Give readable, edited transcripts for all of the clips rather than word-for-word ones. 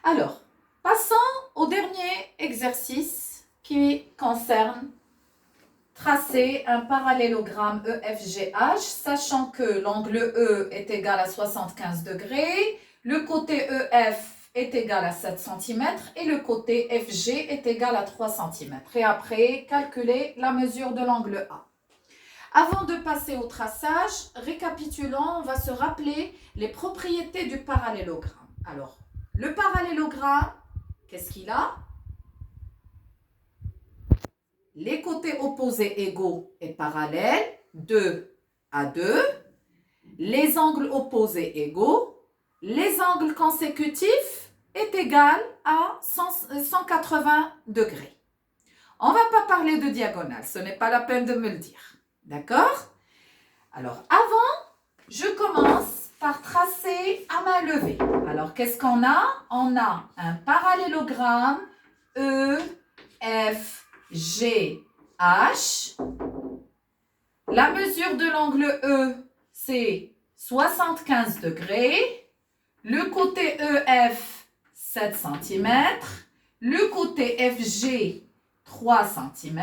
Alors, passons au dernier exercice qui concerne tracer un parallélogramme EFGH, sachant que l'angle E est égal à 75 degrés, le côté EF est égal à 7 cm et le côté FG est égal à 3 cm. Et après, calculer la mesure de l'angle A. Avant de passer au traçage, récapitulons, on va se rappeler les propriétés du parallélogramme. Alors, le parallélogramme, qu'est-ce qu'il a? Les côtés opposés égaux et parallèles, 2 à 2. Les angles opposés égaux. Les angles consécutifs est égal à 180 degrés. On ne va pas parler de diagonale, ce n'est pas la peine de me le dire. D'accord? Alors, avant, je commence par tracer à main levée. Alors, qu'est-ce qu'on a? On a un parallélogramme E, F, G, H. La mesure de l'angle E, c'est 75 degrés. Le côté EF, 7 cm. Le côté FG, 3 cm.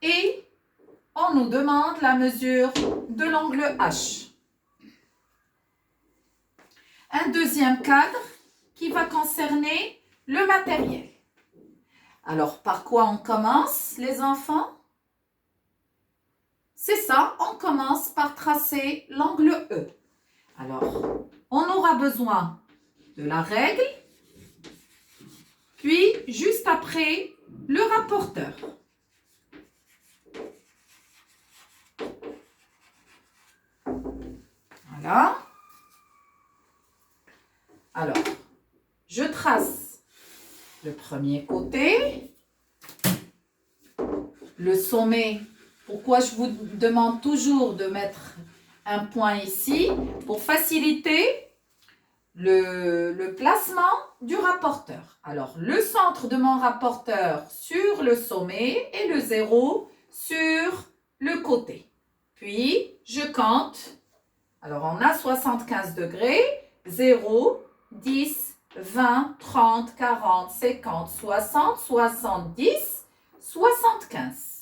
Et on nous demande la mesure de l'angle H. Un deuxième cadre qui va concerner le matériel. Alors, par quoi on commence, les enfants? C'est ça, on commence par tracer l'angle E. Alors, on aura besoin de la règle, puis juste après, le rapporteur. Voilà. Alors, je trace le premier côté, le sommet. Pourquoi je vous demande toujours de mettre un point ici? Pour faciliter le placement du rapporteur. Alors, le centre de mon rapporteur sur le sommet et le 0 sur le côté. Puis, je compte. Alors, on a 75 degrés, 0, 10, 20, 30, 40, 50, 60, 70, 75.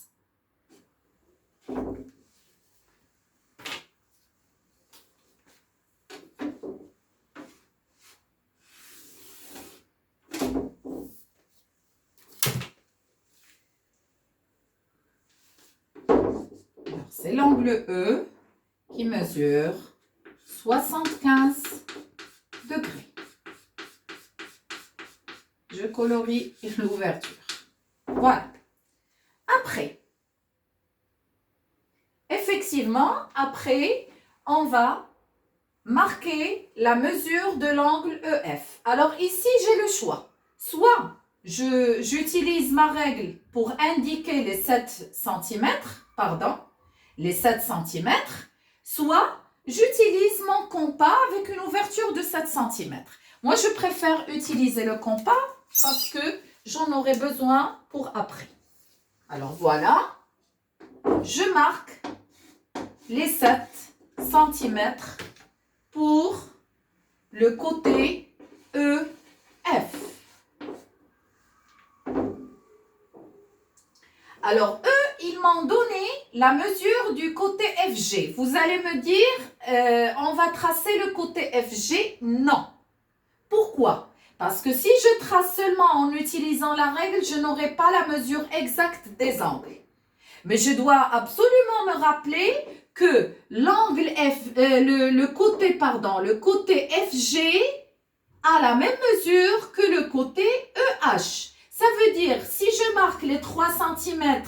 C'est l'angle E qui mesure 75 degrés. Je colorie l'ouverture. Voilà. Après, effectivement, après, on va marquer la mesure de l'angle EF. Alors ici, j'ai le choix. Soit j'utilise ma règle pour indiquer les 7 cm, les 7 cm, soit j'utilise mon compas avec une ouverture de 7 cm. Moi, je préfère utiliser le compas parce que j'en aurai besoin pour après. Alors voilà, je marque les 7 cm pour le côté EF. Alors, eux, ils m'ont donné la mesure du côté FG. Vous allez me dire, on va tracer le côté FG? Non. Pourquoi? Parce que si je trace seulement en utilisant la règle, je n'aurai pas la mesure exacte des angles. Mais je dois absolument me rappeler que l'angle le côté FG a la même mesure que le côté EH. Ça veut dire, si je marque les 3 cm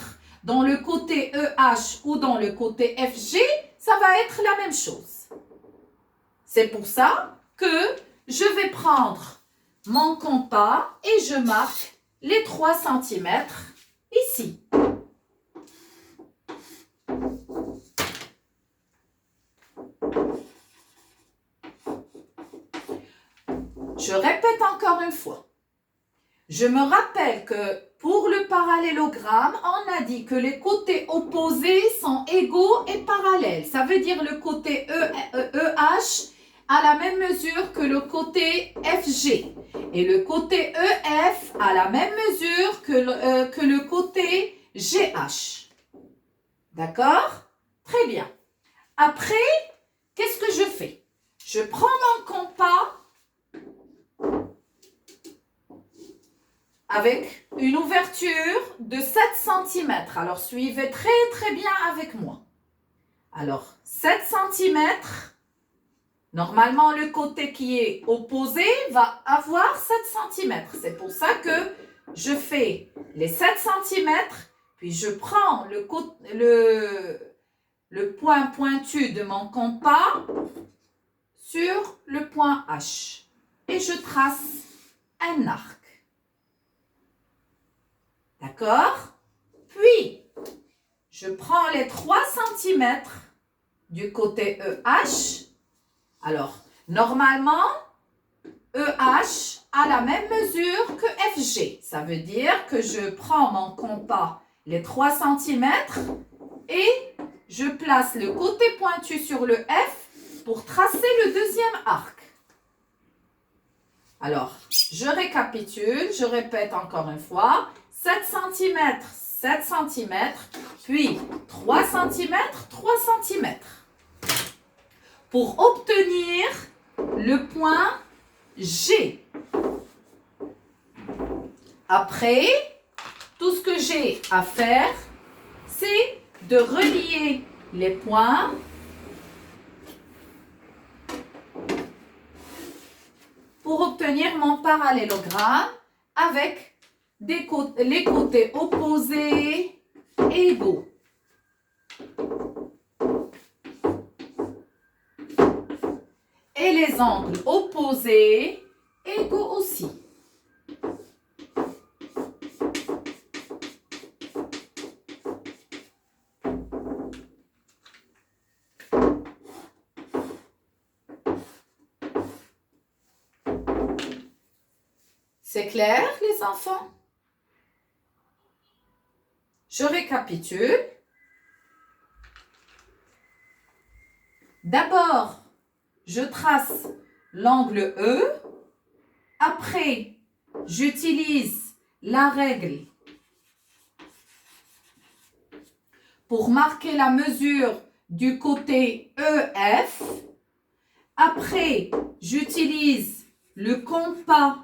dans le côté EH ou dans le côté FG, ça va être la même chose. C'est pour ça que je vais prendre mon compas et je marque les 3 cm ici. Je répète encore une fois. Je me rappelle que pour le parallélogramme, on a dit que les côtés opposés sont égaux et parallèles. Ça veut dire le côté EH a la même mesure que le côté FG. Et le côté EF a la même mesure que le côté GH. D'accord? Très bien. Après, qu'est-ce que je fais? Je prends mon compas avec une ouverture de 7 cm. Alors, suivez très bien avec moi. Alors, 7 cm, normalement, le côté qui est opposé va avoir 7 cm. C'est pour ça que je fais les 7 cm, puis je prends le point pointu de mon compas sur le point H. Et je trace un arc. D'accord? Puis, je prends les 3 cm du côté EH. Alors, normalement, EH a la même mesure que FG. Ça veut dire que je prends mon compas, les 3 cm, et je place le côté pointu sur le F pour tracer le deuxième arc. Alors, je récapitule, je répète encore une fois. 7 cm, 7 cm, puis 3 cm, 3 cm. Pour obtenir le point G. Après, tout ce que j'ai à faire, c'est de relier les points pour obtenir mon parallélogramme avec les côtés opposés égaux. Et les angles opposés égaux aussi. C'est clair, les enfants? Je récapitule. D'abord, je trace l'angle E. Après, j'utilise la règle pour marquer la mesure du côté EF. Après, j'utilise le compas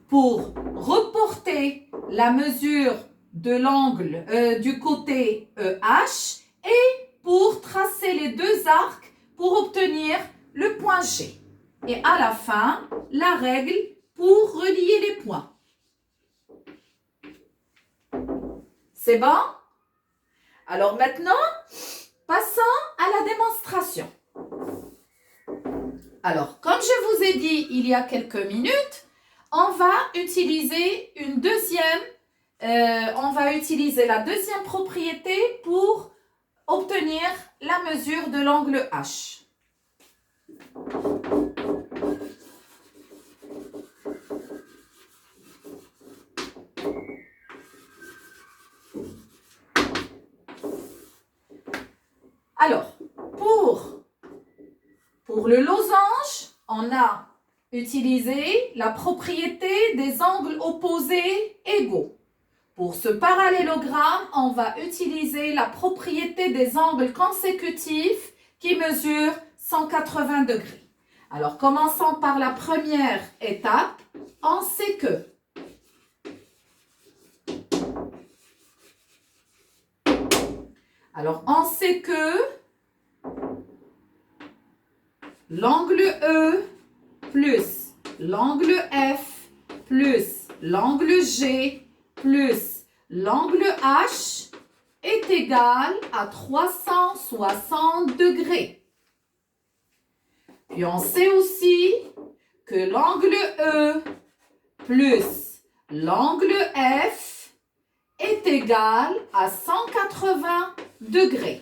pour reporter la mesure de l'angle du côté EH et pour tracer les deux arcs pour obtenir le point G. Et à la fin, la règle pour relier les points. C'est bon? Alors maintenant, passons à la démonstration. Alors, comme je vous ai dit il y a quelques minutes, on va utiliser la deuxième propriété pour obtenir la mesure de l'angle H. Alors, pour le losange, on a utilisé la propriété des angles opposés égaux. Pour ce parallélogramme, on va utiliser la propriété des angles consécutifs qui mesurent 180 degrés. Alors, commençons par la première étape. On sait que l'angle E plus l'angle F plus l'angle G plus l'angle H est égal à 360 degrés. Puis on sait aussi que l'angle E plus l'angle F est égal à 180 degrés.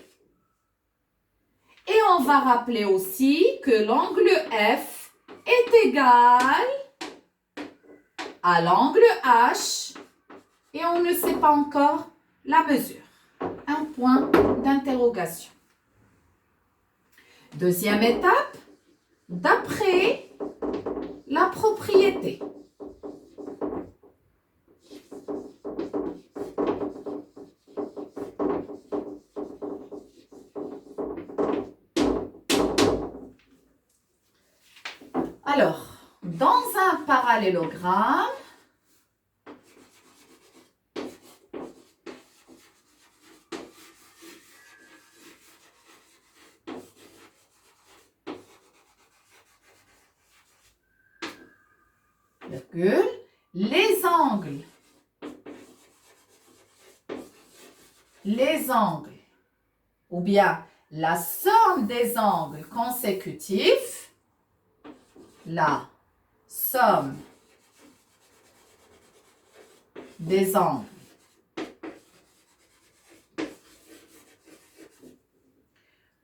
Et on va rappeler aussi que l'angle F est égal à l'angle H et on ne sait pas encore la mesure. Un point d'interrogation. Deuxième étape, d'après la propriété. Alors, dans un parallélogramme, les angles, ou bien la somme des angles consécutifs, la somme des angles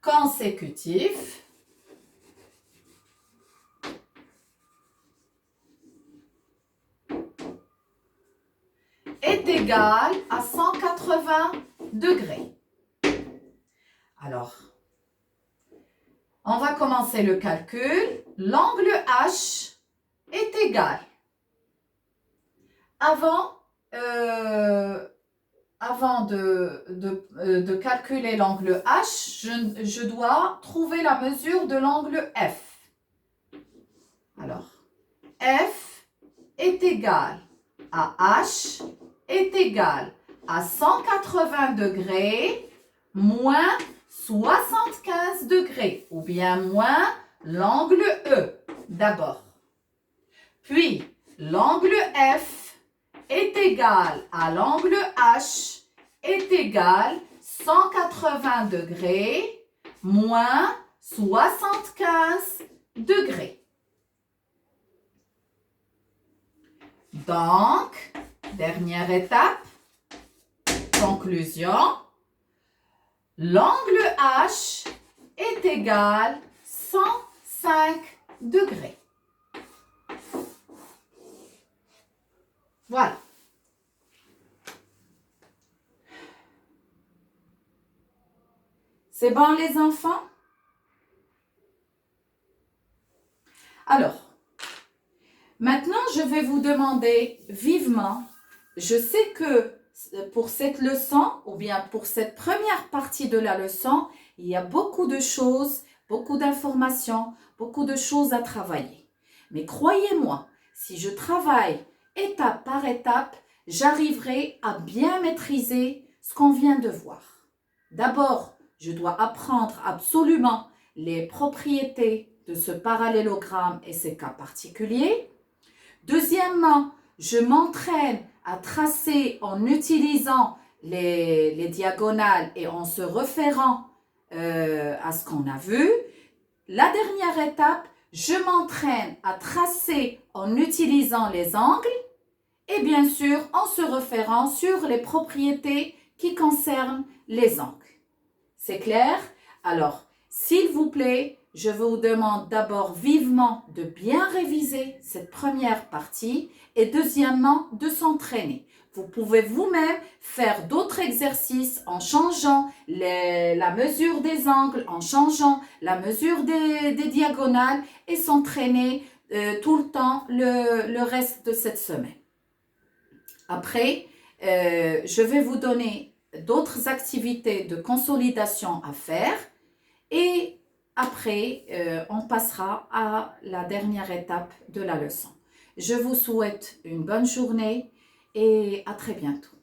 consécutifs est égale à 180 degrés. Alors, on va commencer le calcul. L'angle H est égal. Avant de calculer l'angle H, je dois trouver la mesure de l'angle F. Alors, F est égal à H est égal à 180 degrés moins 75 degrés, ou bien moins l'angle E d'abord. Puis, l'angle F est égal à l'angle H est égal 180 degrés moins 75 degrés. Donc, dernière étape, conclusion, l'angle H est égal 105 degrés. Voilà. C'est bon les enfants? Alors, maintenant je vais vous demander vivement, je sais que pour cette leçon ou bien pour cette première partie de la leçon, il y a beaucoup de choses, beaucoup d'informations, beaucoup de choses à travailler. Mais croyez-moi, si je travaille étape par étape, j'arriverai à bien maîtriser ce qu'on vient de voir. D'abord, je dois apprendre absolument les propriétés de ce parallélogramme et ses cas particuliers. Deuxièmement, je m'entraîne à tracer en utilisant les diagonales et en se référant à ce qu'on a vu. La dernière étape, je m'entraîne à tracer en utilisant les angles et bien sûr en se référant sur les propriétés qui concernent les angles. C'est clair? Alors, s'il vous plaît, je vous demande d'abord vivement de bien réviser cette première partie et deuxièmement de s'entraîner. Vous pouvez vous-même faire d'autres exercices en changeant la mesure des angles, en changeant la mesure des diagonales et s'entraîner tout le temps le reste de cette semaine. Après, je vais vous donner d'autres activités de consolidation à faire et après, on passera à la dernière étape de la leçon. Je vous souhaite une bonne journée et à très bientôt.